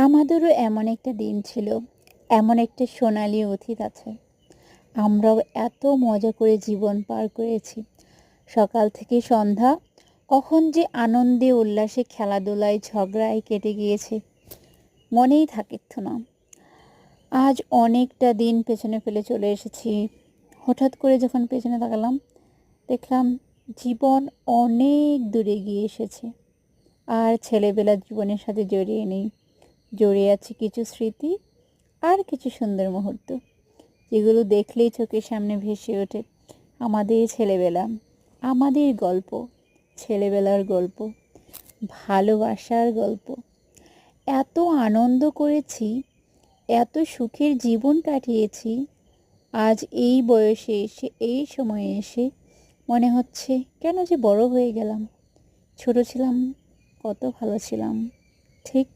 আমাদেরও এমন একটা দিন ছিল, এমন একটা সোনালি অতীত আছে। আমরাও এত মজা করে জীবন পার করেছি। সকাল থেকে সন্ধ্যা কখন যে আনন্দে উল্লাসে খেলাধুলায় ঝগড়ায় কেটে গিয়েছে মনেই থাকিত না। আজ অনেকটা দিন পেছনে ফেলে চলে এসেছি। হঠাৎ করে যখন পেছনে তাকালাম, দেখলাম জীবন অনেক দূরে গিয়ে এসেছে। আর ছেলেবেলার জীবনের সাথে জড়িয়ে নেই, জড়িয়ে আছে কিছু স্মৃতি আর কিছু সুন্দর মুহূর্ত, যেগুলো দেখলেই চোখের সামনে ভেসে ওঠে আমাদের ছেলেবেলা, আমাদের গল্প, ছেলেবেলার গল্প, ভালোবাসার গল্প। এত আনন্দ করেছি, এত সুখের জীবন কাটিয়েছি। আজ এই বয়সে এসে, এই সময়ে এসে মনে হচ্ছে কেন যে বড় হয়ে গেলাম। ছোট ছিলাম, কত ভালো ছিলাম, ঠিক।